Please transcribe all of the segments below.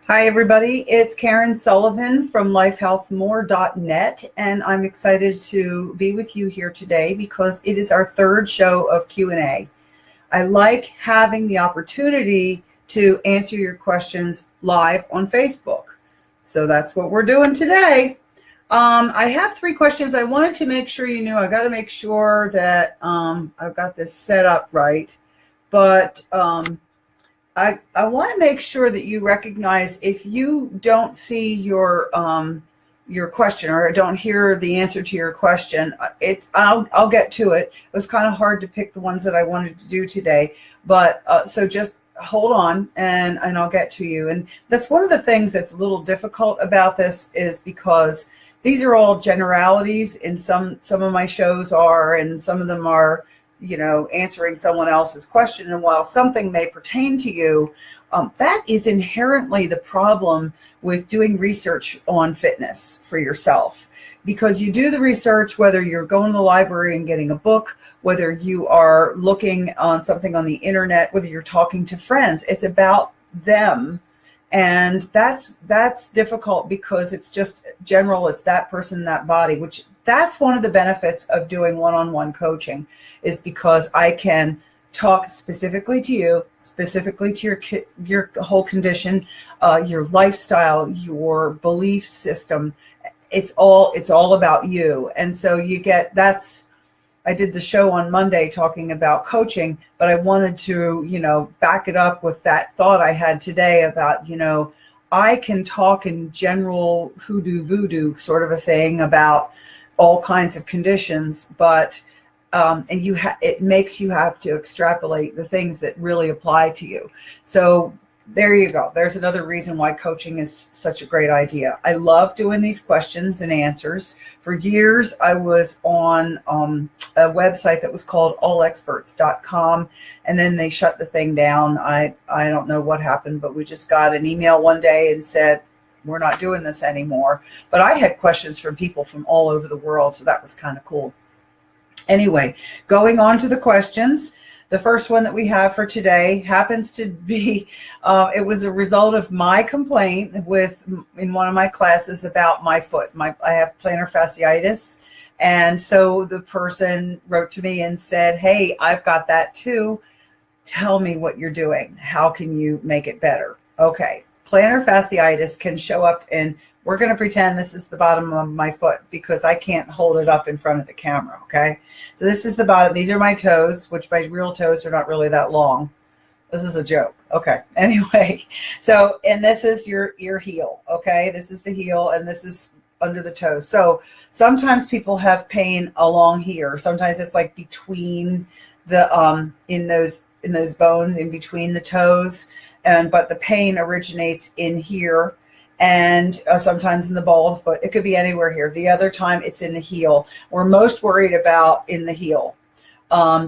Hi, everybody. It's Karen Sullivan from lifehealthmore.net, and I'm excited to be with you here today because it is our third show of Q&A. I like having the opportunity to answer your questions live on Facebook. So that's what we're doing today. I have three questions. I wanted to make sure you knew. I got to make sure that I've got this set up right. But I want to make sure that you recognize if you don't see your question or don't hear the answer to your question, I'll get to it. It was kind of hard to pick the ones that I wanted to do today, but so just hold on and I'll get to you. And that's one of the things that's a little difficult about this is because these are all generalities, and some of my shows are, and some of them are, answering someone else's question. And while something may pertain to you, that is inherently the problem with doing research on fitness for yourself. Because you do the research, whether you're going to the library and getting a book, whether you are looking on something on the internet, whether you're talking to friends, it's about them. And that's difficult because it's just general. It's that person, that body, which that's one of the benefits of doing one-on-one coaching, is because I can talk specifically to you, specifically to your whole condition, your lifestyle, your belief system. It's all about you. And so I did the show on Monday talking about coaching, but I wanted to, back it up with that thought I had today about, I can talk in general hoodoo voodoo sort of a thing about all kinds of conditions, but it makes you have to extrapolate the things that really apply to you. So there you go. There's another reason why coaching is such a great idea. I love doing these questions and answers. For years, I was on a website that was called allexperts.com, and then they shut the thing down. I don't know what happened, but we just got an email one day and said, we're not doing this anymore. But I had questions from people from all over the world, so that was kind of cool. Anyway, going on to the questions. The first one that we have for today happens to be, it was a result of my complaint in one of my classes about my foot. I have plantar fasciitis. And so the person wrote to me and said, hey, I've got that too. Tell me what you're doing. How can you make it better? Okay. Plantar fasciitis can show up in, we're going to pretend this is the bottom of my foot because I can't hold it up in front of the camera, okay? So this is the bottom. These are my toes, which my real toes are not really that long. This is a joke. Okay, anyway. So, and this is your heel, okay? This is the heel, and this is under the toes. So sometimes people have pain along here. Sometimes it's like between the, in those bones in between the toes. But the pain originates in here, and sometimes in the ball of the foot. It could be anywhere here. The other time it's in the heel. We're most worried about in the heel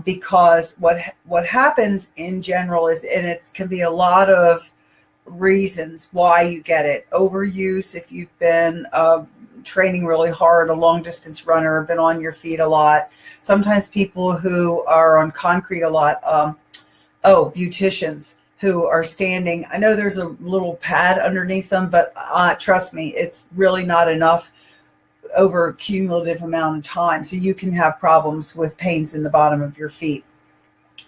because what happens in general is, and it can be a lot of reasons why you get it. Overuse, if you've been training really hard, a long distance runner, been on your feet a lot. Sometimes people who are on concrete a lot, beauticians who are standing. I know there's a little pad underneath them, but trust me, it's really not enough over a cumulative amount of time. So you can have problems with pains in the bottom of your feet.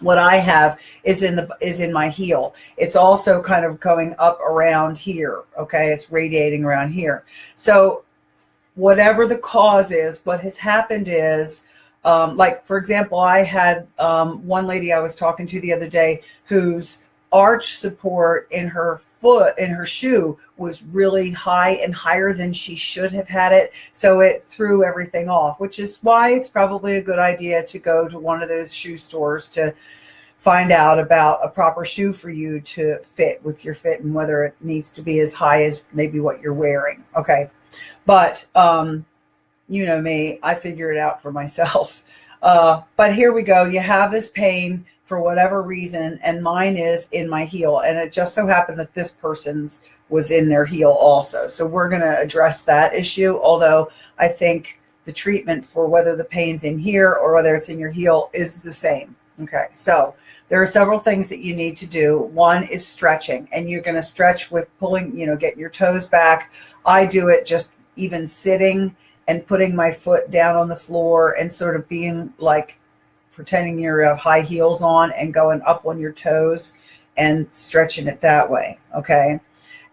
What I have is in my heel. It's also kind of going up around here. Okay, it's radiating around here. So whatever the cause is, what has happened is, like for example, I had one lady I was talking to the other day whose arch support in her foot, in her shoe, was really high and higher than she should have had it. So it threw everything off, which is why it's probably a good idea to go to one of those shoe stores to find out about a proper shoe for you to fit with your fit and whether it needs to be as high as maybe what you're wearing. Okay. But, you know me, I figure it out for myself. But here we go. You have this pain for whatever reason, and mine is in my heel. And it just so happened that this person's was in their heel also. So we're going to address that issue, although I think the treatment for whether the pain's in here or whether it's in your heel is the same. Okay, so there are several things that you need to do. One is stretching, and you're going to stretch with pulling, getting your toes back. I do it just even sitting and putting my foot down on the floor and sort of being like pretending you're high heels on and going up on your toes and stretching it that way. Okay.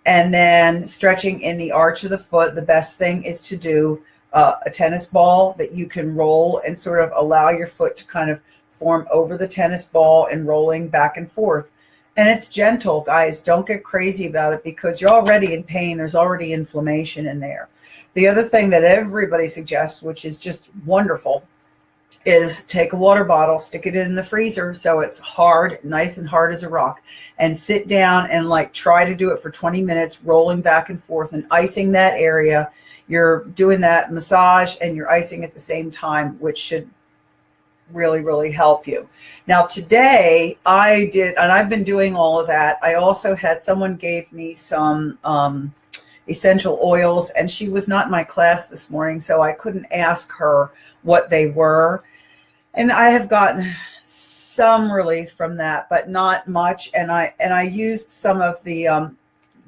And then stretching in the arch of the foot. The best thing is to do a tennis ball that you can roll and sort of allow your foot to kind of form over the tennis ball and rolling back and forth. And it's gentle, guys. Don't get crazy about it because you're already in pain. There's already inflammation in there. The other thing that everybody suggests, which is just wonderful, is take a water bottle, stick it in the freezer so it's hard, nice and hard as a rock, and sit down and like try to do it for 20 minutes, rolling back and forth and icing that area. You're doing that massage and you're icing at the same time, which should really, really help you. Now today I did, and I've been doing all of that. I also had someone gave me some essential oils, and she was not in my class this morning, so I couldn't ask her what they were. And I have gotten some relief from that, but not much. And I used some of the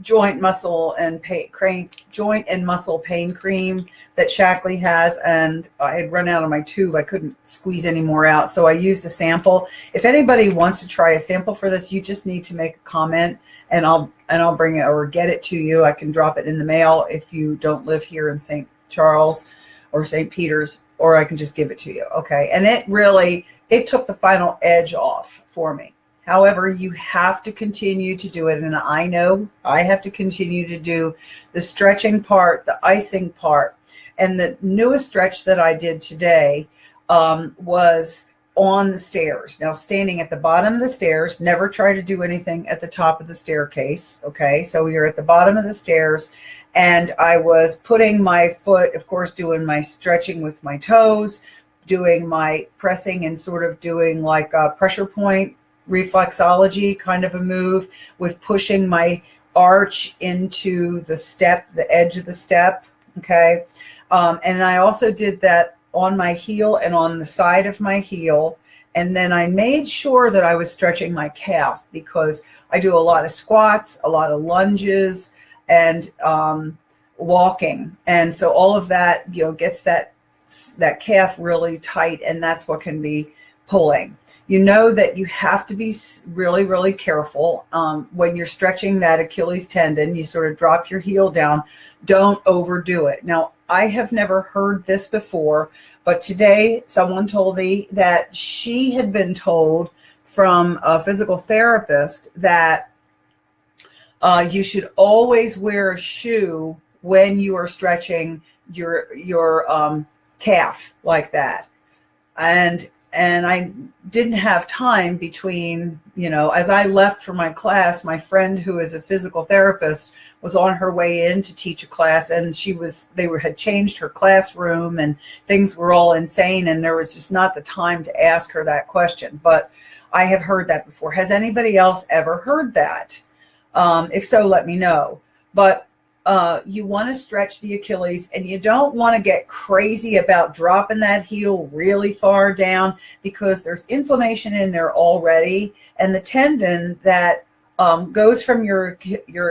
joint muscle and muscle pain cream that Shackley has, and I had run out of my tube. I couldn't squeeze any more out, so I used a sample. If anybody wants to try a sample for this, you just need to make a comment, and I'll bring it or get it to you. I can drop it in the mail if you don't live here in St. Charles or St. Peter's, or I can just give it to you. Okay. And it took the final edge off for me. However, you have to continue to do it. And I know I have to continue to do the stretching part, the icing part. And the newest stretch that I did today was on the stairs. Now, standing at the bottom of the stairs, never try to do anything at the top of the staircase. Okay. So you're at the bottom of the stairs, and I was putting my foot, of course, doing my stretching with my toes, doing my pressing and sort of doing like a pressure point reflexology kind of a move with pushing my arch into the step, the edge of the step. Okay. And I also did that on my heel and on the side of my heel. And then I made sure that I was stretching my calf because I do a lot of squats, a lot of lunges, and walking. And so all of that, gets that calf really tight, and that's what can be pulling. You know that you have to be really, really careful when you're stretching that Achilles tendon. You sort of drop your heel down. Don't overdo it. Now, I have never heard this before, but today someone told me that she had been told from a physical therapist that you should always wear a shoe when you are stretching your calf like that. And I didn't have time between, as I left for my class, my friend who is a physical therapist was on her way in to teach a class, and had changed her classroom and things were all insane, and there was just not the time to ask her that question. But I have heard that before. Has anybody else ever heard that? If so, let me know. But you want to stretch the Achilles, and you don't want to get crazy about dropping that heel really far down because there's inflammation in there already. And the tendon that goes from your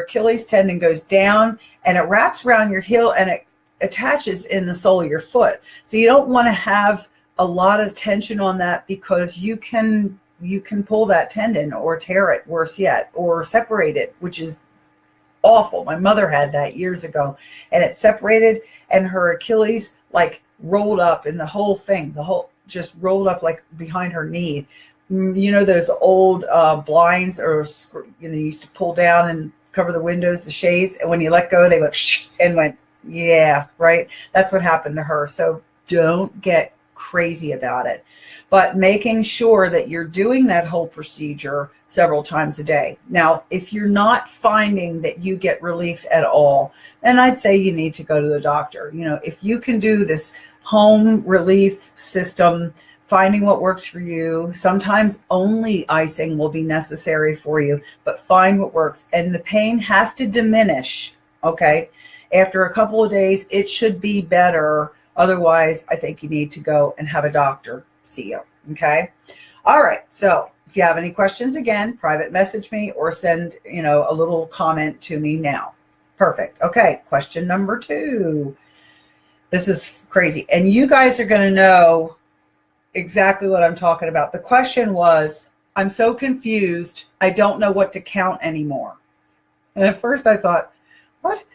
Achilles tendon goes down, and it wraps around your heel, and it attaches in the sole of your foot. So you don't want to have a lot of tension on that because you can pull that tendon or tear it, worse yet, or separate it, which is awful. My mother had that years ago, and it separated, and her Achilles like rolled up, and the whole just rolled up like behind her knee. Those old blinds, or you used to pull down and cover the windows, the shades, and when you let go, they went shh, and went, yeah, right. That's what happened to her. So don't get crazy about it, but making sure that you're doing that whole procedure several times a day. Now, if you're not finding that you get relief at all, then I'd say you need to go to the doctor. If you can do this home relief system, finding what works for you, sometimes only icing will be necessary for you, but find what works. And the pain has to diminish, okay? After a couple of days, it should be better. Otherwise, I think you need to go and have a doctor see you, okay? All right, so If you have any questions, again, private message me or send, a little comment to me now. Perfect. Okay. Question number 2. This is crazy. And you guys are going to know exactly what I'm talking about. The question was, I'm so confused. I don't know what to count anymore. And at first I thought, what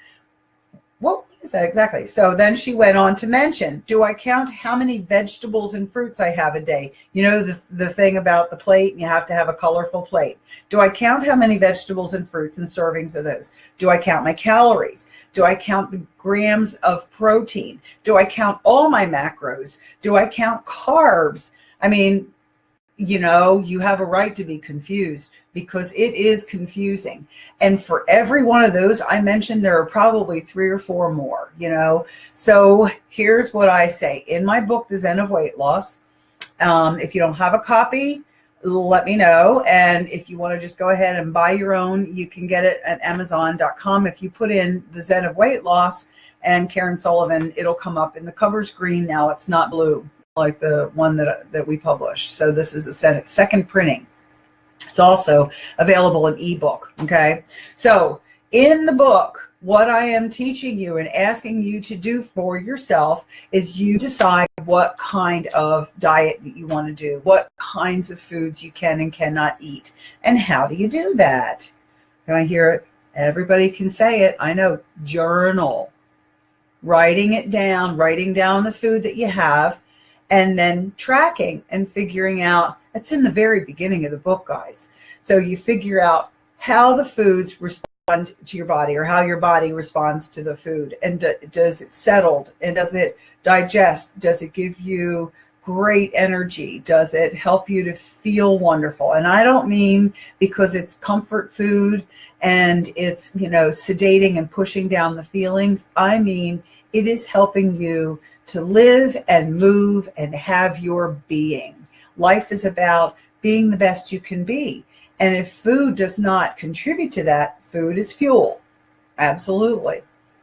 is that exactly? So then she went on to mention, do I count how many vegetables and fruits I have a day? You know, the thing about the plate, and you have to have a colorful plate. Do I count how many vegetables and fruits and servings of those? Do I count my calories? Do I count the grams of protein? Do I count all my macros? Do I count carbs? I mean, you have a right to be confused because it is confusing. And for every one of those I mentioned, there are probably 3 or 4 more, So here's what I say. In my book, The Zen of Weight Loss, if you don't have a copy, let me know. And if you want to just go ahead and buy your own, you can get it at Amazon.com. If you put in The Zen of Weight Loss and Karen Sullivan, it'll come up. And the cover's green now. It's not blue like the one that we published. So this is the second printing. It's also available in ebook. Okay. So in the book, what I am teaching you and asking you to do for yourself is you decide what kind of diet that you want to do, what kinds of foods you can and cannot eat. And how do you do that? Can I hear it? Everybody can say it. I know. Journal. Writing it down, writing down the food that you have, and then tracking and figuring out. It's in the very beginning of the book, guys. So you figure out how the foods respond to your body, or how your body responds to the food. And does it settled? And does it digest? Does it give you great energy? Does it help you to feel wonderful? And I don't mean because it's comfort food and it's, sedating and pushing down the feelings. I mean, it is helping you to live and move and have your being. Life is about being the best you can be. And if food does not contribute to that, food is fuel. Absolutely.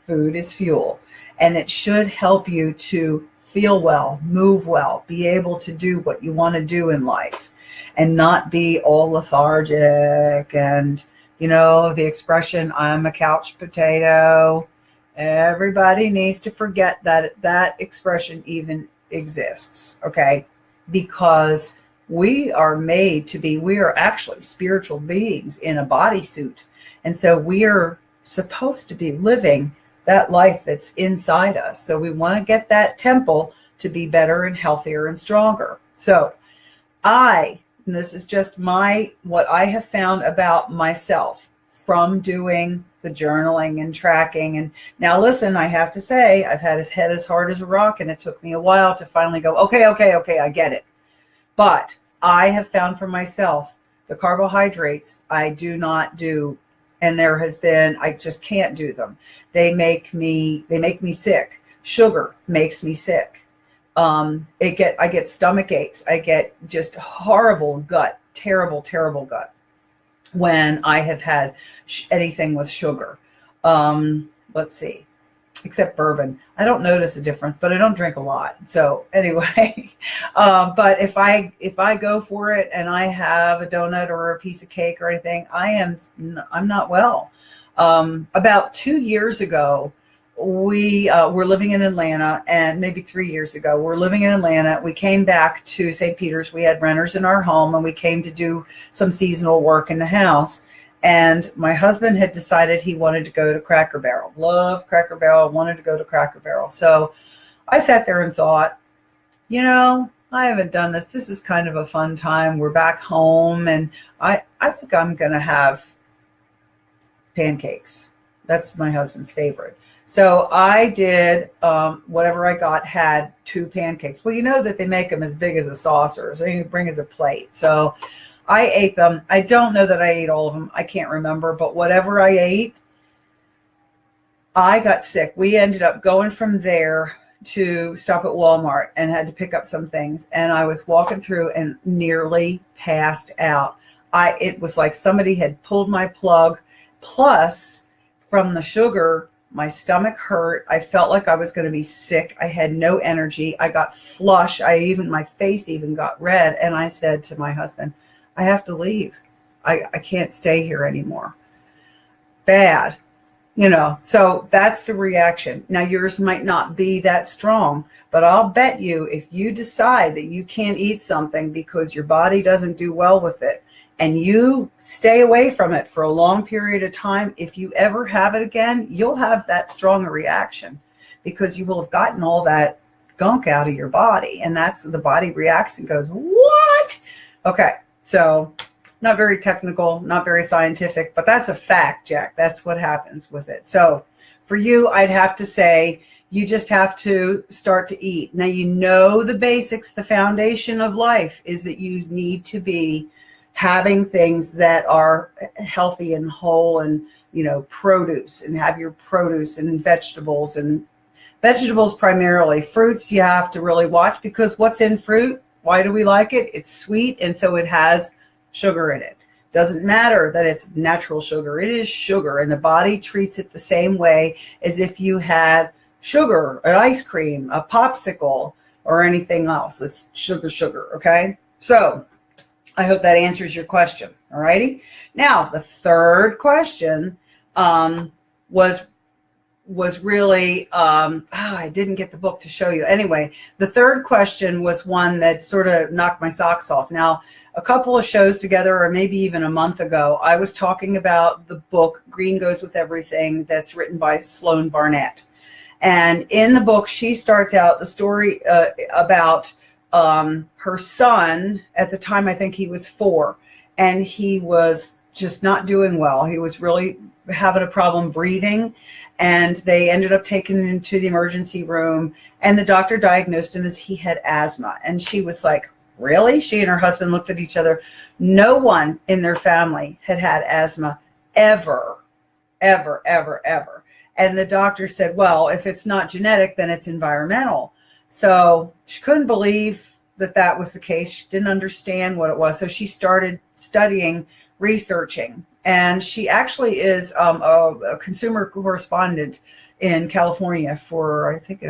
Food is fuel. And it should help you to feel well, move well, be able to do what you want to do in life and not be all lethargic. And, the expression, I'm a couch potato. Everybody needs to forget that expression even exists. Okay. Because we are made to be, we are actually spiritual beings in a bodysuit. And so we are supposed to be living that life that's inside us. So we want to get that temple to be better and healthier and stronger. So and this is just what I have found about myself from doing the journaling and tracking. And now listen, I have to say, I've had his head as hard as a rock, and it took me a while to finally go, okay, I get it. But I have found for myself, the carbohydrates I do not do. And I just can't do them. They make me sick. Sugar makes me sick. I get stomach aches. I get just horrible gut, terrible gut when I have had anything with sugar. Let's see, except bourbon. I don't notice a difference, but I don't drink a lot. So anyway, but if I go for it and I have a donut or a piece of cake or anything, I'm not well. About 2 years ago, we were living in Atlanta, and maybe 3 years ago, we're living in Atlanta. We came back to St. Peter's. We had renters in our home, and we came to do some seasonal work in the house. And my husband had decided he wanted to go to Cracker Barrel. Loved Cracker Barrel, wanted to go to Cracker Barrel. So I sat there and thought, I haven't done this. This is kind of a fun time. We're back home, and I think I'm going to have pancakes. That's my husband's favorite. So I did whatever I got, had 2 pancakes. Well, you know that they make them as big as a saucer, so you bring as a plate. So I ate them. I don't know that I ate all of them. I can't remember, but whatever I ate, I got sick. We ended up going from there to stop at Walmart and had to pick up some things. And I was walking through and nearly passed out. It was like somebody had pulled my plug. Plus, from the sugar, my stomach hurt. I felt like I was going to be sick. I had no energy. I got flush. My face even got red. And I said to my husband, I have to leave. I can't stay here anymore. Bad. So that's the reaction. Now, yours might not be that strong, but I'll bet you if you decide that you can't eat something because your body doesn't do well with it, and you stay away from it for a long period of time, if you ever have it again, you'll have that strong a reaction because you will have gotten all that gunk out of your body. And that's the body reacts and goes, what? Okay, so not very technical, not very scientific, but that's a fact, Jack. That's what happens with it. So for you, I'd have to say you just have to start to eat. Now, the basics, the foundation of life is that you need to be having things that are healthy and whole and, produce, and have your produce and vegetables primarily. Fruits you have to really watch, because what's in fruit, why do we like it? It's sweet, and so it has sugar in it. Doesn't matter that it's natural sugar. It is sugar, and the body treats it the same way as if you had sugar, an ice cream, a popsicle, or anything else. It's sugar, okay? So I hope that answers your question, all righty? Now, the third question was really, I didn't get the book to show you. Anyway, the third question was one that sort of knocked my socks off. Now, a couple of shows together, or maybe even a month ago, I was talking about the book Green Goes With Everything that's written by Sloan Barnett. And in the book, she starts out the story about her son. At the time, I think he was 4, and he was just not doing well. He was really having a problem breathing, and they ended up taking him to the emergency room, and the doctor diagnosed him as he had asthma. And she was like, really? She and her husband looked at each other. No one in their family had asthma ever. And the doctor said, well, if it's not genetic, then it's environmental. So she couldn't believe that was the case. She didn't understand what it was. So she started studying, researching. And she actually is a consumer correspondent in California for, I think,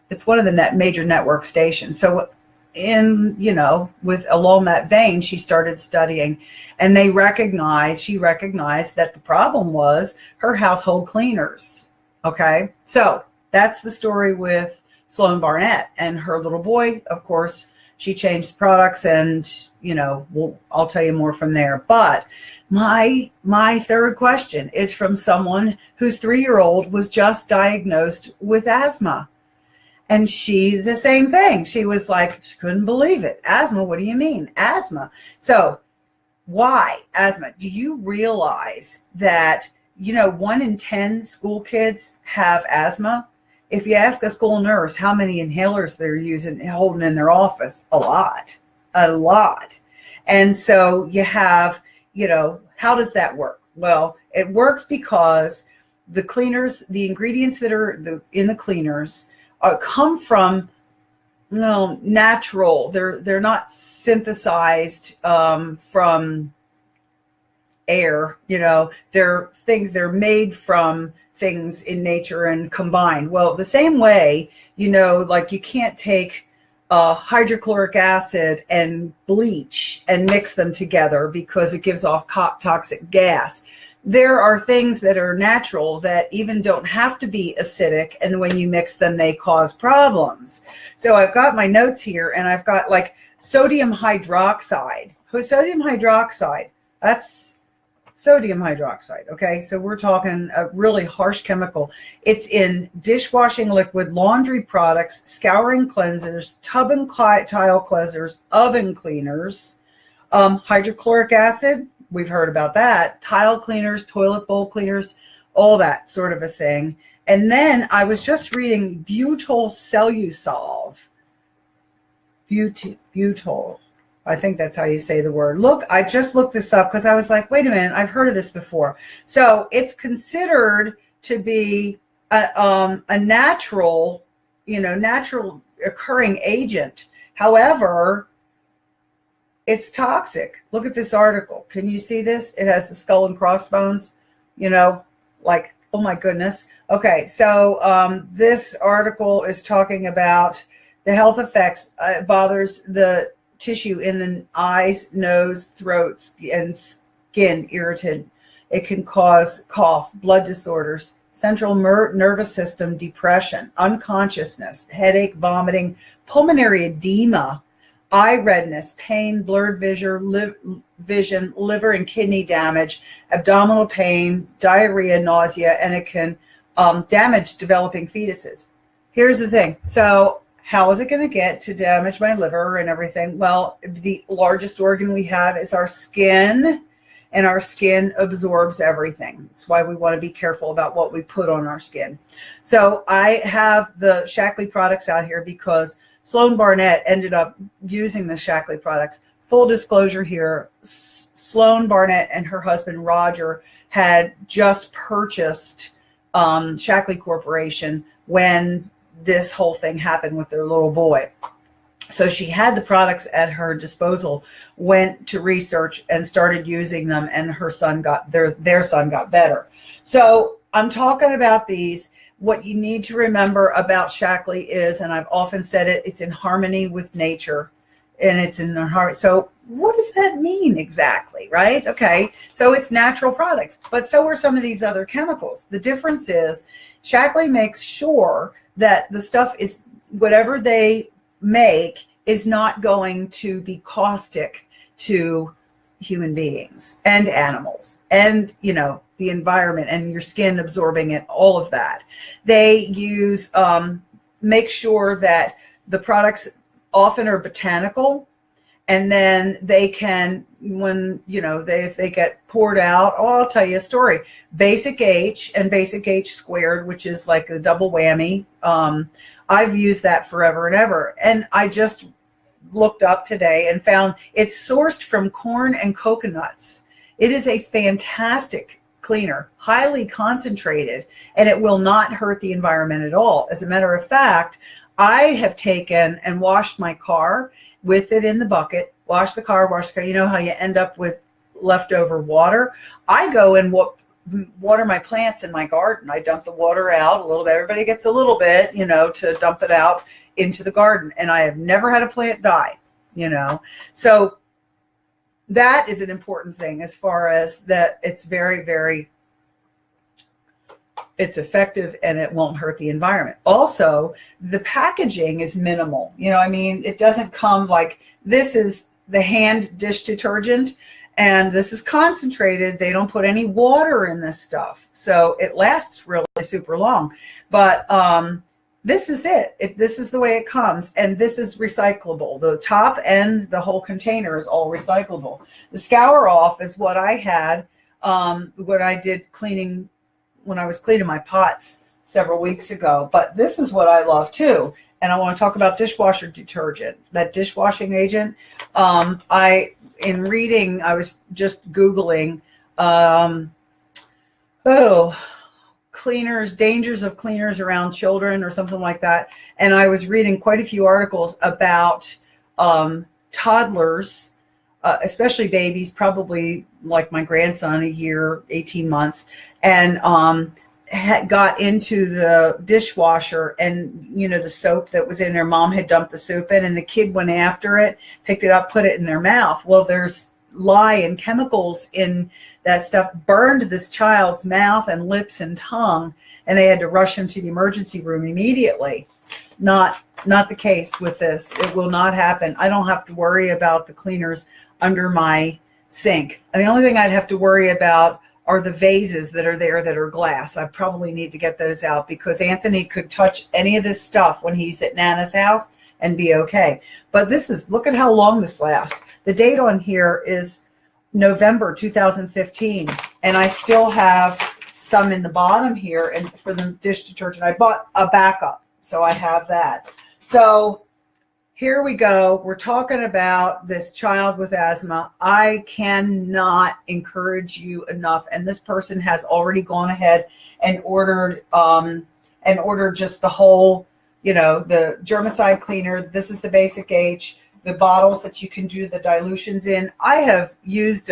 it's one of the major network stations. So along that vein, she started studying, and she recognized that the problem was her household cleaners. Okay. So that's the story with Sloan Barnett and her little boy. Of course, she changed the products, and, I'll tell you more from there. But my third question is from someone whose 3-year-old was just diagnosed with asthma. And she's the same thing. She was like, she couldn't believe it. Asthma? What do you mean? Asthma. So why asthma? Do you realize that, 1 in 10 school kids have asthma? If you ask a school nurse how many inhalers they're holding in their office, a lot. And so you have, how does that work? Well, it works because the cleaners, the ingredients that are in the cleaners come from natural. They're not synthesized from air. They're made from things in nature and combined. Well, the same way, like you can't take hydrochloric acid and bleach and mix them together because it gives off toxic gas. There are things that are natural that even don't have to be acidic, and when you mix them, they cause problems. So I've got my notes here, and I've got like sodium hydroxide. Sodium hydroxide, that's sodium hydroxide, okay? So we're talking a really harsh chemical. It's in dishwashing liquid, laundry products, scouring cleansers, tub and tile cleansers, oven cleaners, hydrochloric acid, we've heard about that, tile cleaners, toilet bowl cleaners, all that sort of a thing. And then I was just reading butyl cellusolve. Butyl. I think that's how you say the word. Look, I just looked this up because I was like, wait a minute, I've heard of this before. So it's considered to be a natural, natural occurring agent. However, it's toxic. Look at this article. Can you see this? It has the skull and crossbones, like, oh my goodness. Okay, so this article is talking about the health effects. Bothers the tissue in the eyes, nose, throat, and skin irritant. It can cause cough, blood disorders, central nervous system depression, unconsciousness, headache, vomiting, pulmonary edema, eye redness, pain, blurred vision, liver and kidney damage, abdominal pain, diarrhea, nausea, and it can damage developing fetuses. Here's the thing. So how is it going to get to damage my liver and everything? Well, the largest organ we have is our skin, and our skin absorbs everything. That's why we want to be careful about what we put on our skin. So I have the Shaklee products out here because Sloan Barnett ended up using the Shaklee products. Full disclosure here, Sloan Barnett and her husband Roger had just purchased Shaklee Corporation when this whole thing happened with their little boy. So she had the products at her disposal, went to research and started using them, and her son got their son got better. So I'm talking about these. What you need to remember about Shaklee is, and I've often said it, it's in harmony with nature, and it's in the heart. So what does that mean exactly, right? Okay, so it's natural products, but so are some of these other chemicals. The difference is Shaklee makes sure that the stuff is, whatever they make is not going to be caustic to human beings and animals and, you know, the environment and your skin absorbing it, all of that. They use, make sure that the products often are botanical, and then they can, when, you know, if they get poured out, oh, I'll tell you a story. Basic H and Basic H squared, which is like a double whammy. I've used that forever and ever. And I just looked up today and found it's sourced from corn and coconuts. It is a fantastic cleaner, highly concentrated, and it will not hurt the environment at all. As a matter of fact, I have taken and washed my car with it in the bucket, wash the car. You know how you end up with leftover water? I go and water my plants in my garden. I dump the water out a little bit. Everybody gets a little bit, you know, to dump it out into the garden. And I have never had a plant die, you know. So that is an important thing as far as that it's very, very, it's effective and it won't hurt the environment. Also, the packaging is minimal. You know, I mean, it doesn't come like, this is the hand dish detergent and this is concentrated. They don't put any water in this stuff. So it lasts really super long. But this is it. This is the way it comes. And this is recyclable. The top and the whole container is all recyclable. The scour off is what I had when I did cleaning, when I was cleaning my pots several weeks ago. But this is what I love too. And I want to talk about dishwasher detergent, that dishwashing agent. In reading, I was just Googling, cleaners, dangers of cleaners around children or something like that. And I was reading quite a few articles about toddlers, especially babies, probably like my grandson, a year, 18 months, and got into the dishwasher, and you know, the soap that was in their mom had dumped the soup in, and the kid went after it, picked it up, put it in their mouth. Well, there's lye and chemicals in that stuff, burned this child's mouth and lips and tongue, and they had to rush him to the emergency room immediately. Not the case with this. It will not happen. I don't have to worry about the cleaners under my sink. And the only thing I'd have to worry about are the vases that are there that are glass. I probably need to get those out because Anthony could touch any of this stuff when he's at Nana's house and be okay. But this is, look at how long this lasts. The date on here is November 2015, and I still have some in the bottom here. And for the dish detergent, I bought a backup, so I have that. So here we go. We're talking about this child with asthma. I cannot encourage you enough. And this person has already gone ahead and ordered just the whole, you know, the germicide cleaner. This is the Basic H, the bottles that you can do the dilutions in. I have used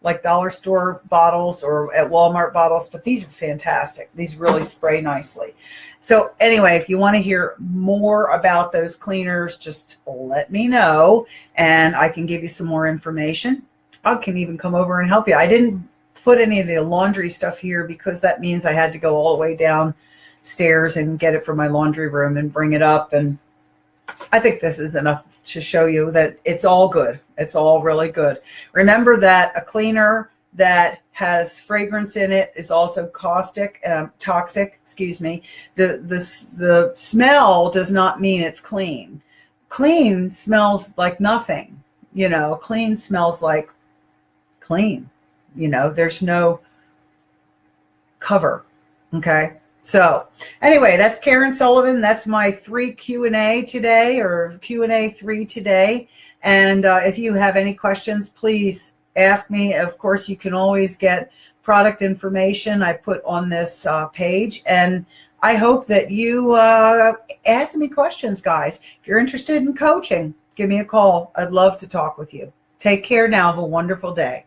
like dollar store bottles or at Walmart bottles, but these are fantastic. These really spray nicely. So anyway, if you want to hear more about those cleaners, just let me know and I can give you some more information. I can even come over and help you. I didn't put any of the laundry stuff here because that means I had to go all the way downstairs and get it from my laundry room and bring it up. And I think this is enough to show you that it's all good. It's all really good. Remember that a cleaner that has fragrance in it is also toxic. Excuse me. The smell does not mean it's clean. Clean smells like nothing. You know, clean smells like clean. You know, there's no cover. Okay. So anyway, that's Karen Sullivan. That's my 3 Q&A today, or Q&A 3 today. And if you have any questions, please ask me. Of course, you can always get product information I put on this page. And I hope that you ask me questions, guys. If you're interested in coaching, give me a call. I'd love to talk with you. Take care now. Have a wonderful day.